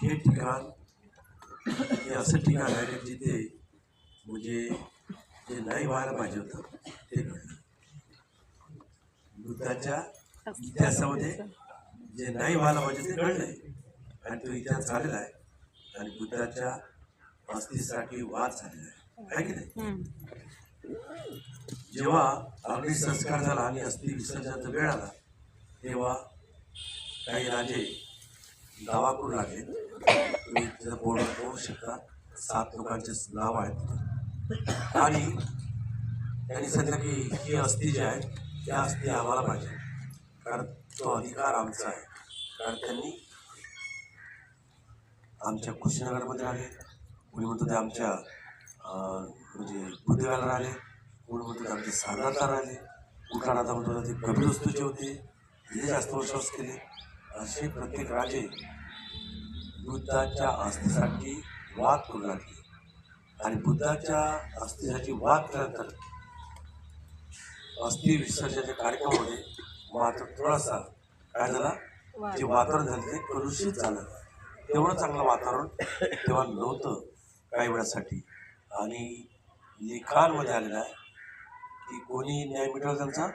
हे ठिकाण हे असं ठिकाण आहे की जिथे म्हणजे जे नाही व्हायला पाहिजे होतं ते घडलं. बुद्धाच्या इतिहासामध्ये जे नाही व्हायला पाहिजे ते घडलंय आणि तो इतिहास झालेला आहे आणि बुद्धाच्या अस्थिसाठी वाद झालेला आहे की नाही. जेव्हा अग्नि संस्कार झाला आणि अस्थि विसर्जनाचा वेळ आला तेव्हा काही राजे गावाकडून आले. तुम्ही त्याचा बोर्ड पाहू शकता, 7 लोकांचे नाव आहेत आणि त्यांनी सांगितलं की ही अस्थि जी आहे त्या अस्थि आम्हाला पाहिजे, कारण तो अधिकार आमचा आहे. कारण त्यांनी आमच्या कुशीनगरमध्ये राहिले, कोणी म्हणतो ते आमच्या म्हणजे बुद्धगाला राहिले, कोणी म्हणतो ते आमच्या सारनाथला राहिले, उठाणाचा म्हणतो ते कपिलवस्तूचे होते, तिथे जास्त वर्षवास केले. असे प्रत्येक राजे बुद्धाच्या अस्थिसाठी वाद करू लागले आणि बुद्धाच्या अस्थिसाठी वाद केल्यानंतर अस्थि विसर्जनाच्या कार्यक्रमामध्ये मात्र थोडासा काय झाला, जे वातावरण झालं ते कलुषित झालं. तेवढं चांगलं वातावरण तेव्हा नव्हतं काही वेळासाठी. आणि लेखांमध्ये आलेलं आहे की कोणी न्याय मिळवला त्यांचा,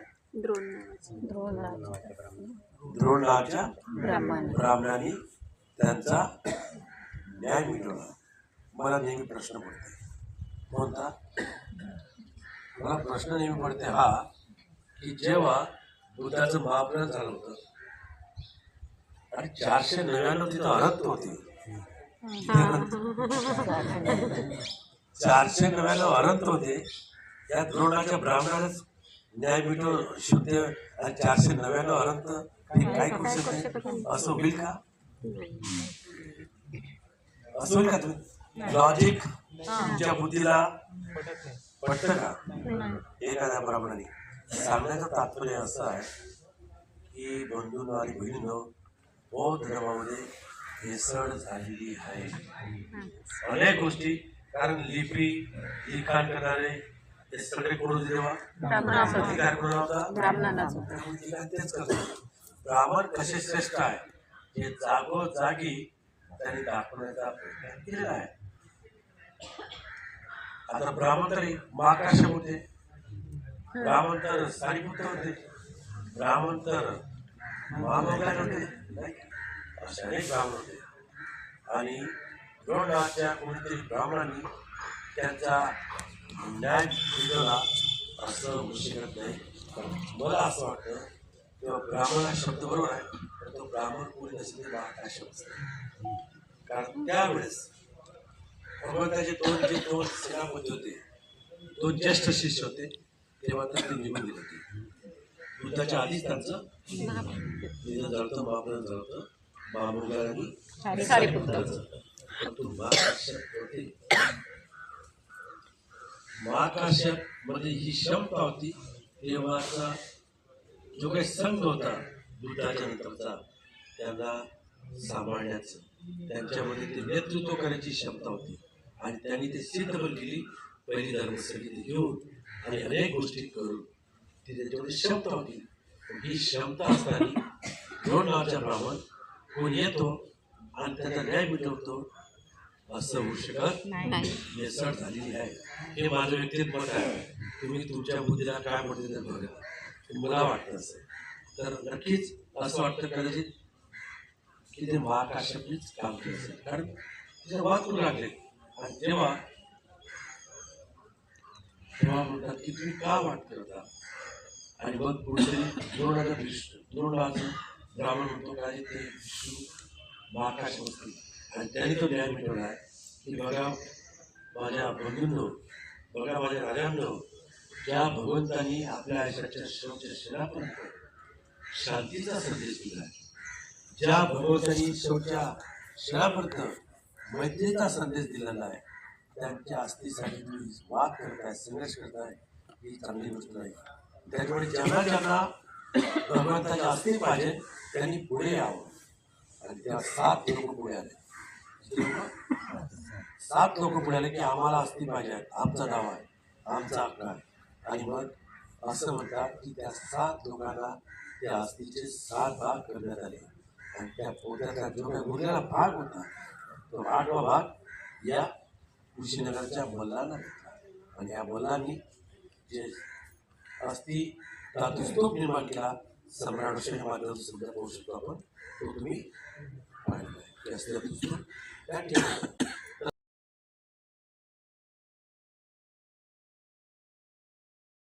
द्रोण नावाच्या ब्राह्मणाने त्यांचा न्याय मिळवला. मला नेहमी प्रश्न पडते, कोणता मला प्रश्न नेहमी पडते हा की जेव्हा बुद्धाचं महाप्रयाण झालं होतं आणि 499 तिथं अरहत होते, 499 अरहत होते, त्या द्रोणाच्या ब्राह्मणालाच न्याय मिळतो शुद्ध आणि 499 अरहत हे काय करू शकते. असं होईल का? असं होईल का? तुम्ही लॉजिक तुमच्या बुद्धीला पटतं का? एखाद्या ब्राह्मणाने सांगण्याचं तात्पर्य असं आहे की बंधूंनो आणि बहिणींनो, बौद्ध धर्मामध्ये भेसळ झालेली आहे अनेक गोष्टी. कारण लिखाण करणारे हे सगळे कोण होते तेव्हा? अधिकार कोण होता? तेच करतो. ब्राह्मण कसे श्रेष्ठ आहे हे जागोजागी त्यांनी दाखवण्याचा प्रयत्न केलेला आहे. आता ब्राह्मण तरी महाकाश्यप होते, ब्राह्मण तर सारीपुत्र होते, ब्राह्मण तर महामंगल होते, असे अनेक ब्राह्मण होते. आणि द्रोणाच्या कोणीतरी ब्राह्मणांनी त्यांचा न्याय मिळवला असं होऊ शकत नाही. मला असं वाटतं तेव्हा ब्राह्मण हा शब्द बरोबर आहे, पण तो ब्राह्मण कोणी नसले महाकाश्यप असते. कारण त्यावेळेस भगवंताचे दोन सेनापती होते, 2 ज्येष्ठ शिष्य होते, तेव्हा तर ते निघून गेले होते. बुद्धाच्या आधीच त्यांचं निधन झालं होतं, महाप्रयाण झालं होतं, महामंगल आणि सारीपुत्राचं. महाकाश्यप मध्ये ही क्षमता होती. तेव्हाचा जो काही संघ होता बुद्धाच्या नंतरचा त्यांना सांभाळण्याचं, त्यांच्यामध्ये ते नेतृत्व करण्याची क्षमता होती आणि त्यांनी ते सिद्ध पण केली. पहिली धर्मसंहिता घेऊन आणि अनेक गोष्टी करून ती त्याच्यामध्ये क्षमता होती. ही क्षमता असताना दोन नावाचा ब्राह्मण कोण येतो आणि त्याचा न्याय मिटवतो असं होऊ शकत नाही. भेसळ झालेली आहे, हे माझं व्यक्तिगत मत आहे. तुम्ही तुमच्या बुद्धीला काय म्हणते ते बघा. मला वाटतं असं तर नक्कीच असं वाटतं कदाचित की ते महाकाश्यपनीच काम केलं असेल, कारण तिथे वाद करू लागले. आणि तेव्हा म्हणतात की तुम्ही का वाद करता. आणि मग कुठेतरी द्रोणाचं ब्राह्मण म्हणतो काय ते विष्णू महाकाश्यप असतील आणि त्यांनी तो न्याय मिटवला आहे की बघा माझ्या बंधूंनो, बघा माझ्या राजांनो, ज्या भगवंतांनी आपल्या आयुष्याच्या शेवटच्या क्षणापर्यंत शांतीचा संदेश दिला, ज्या भगवंतांनी शेवटच्या क्षणापर्यंत मैत्रीचा संदेश दिलेला आहे, त्यांच्या अस्थिसाठी तुम्ही वाद करताय, संघर्ष करताय, ही चांगली गोष्ट नाही. त्याच्यामुळे ज्यांना ज्यांना भगवंताच्या अस्थि पाहिजे त्यांनी पुढे यावं. आणि तेव्हा 7 लोक पुढे आले. 7 लोक पुढे आले की आम्हाला अस्थि पाहिजे, आमचा नाव आहे, आमचा हक्क आहे. आणि मग असं म्हणतात की त्या 7 लोकांना त्या अस्थीचे 7 भाग करण्यात आले आणि त्या पोत्याचा जो काही उरलेला भाग होता तो 8वा भाग या कुशीनगरच्या मल्लांना घेतला आणि या मल्लांनी जे अस्थि धातुस्तूप निर्माण केला, सम्राट अशोक माध्यमातून सुद्धा पाहू शकतो आपण, तो तुम्ही पाहिलेला आहे. त्या धातुस्तूप त्या ठिकाणी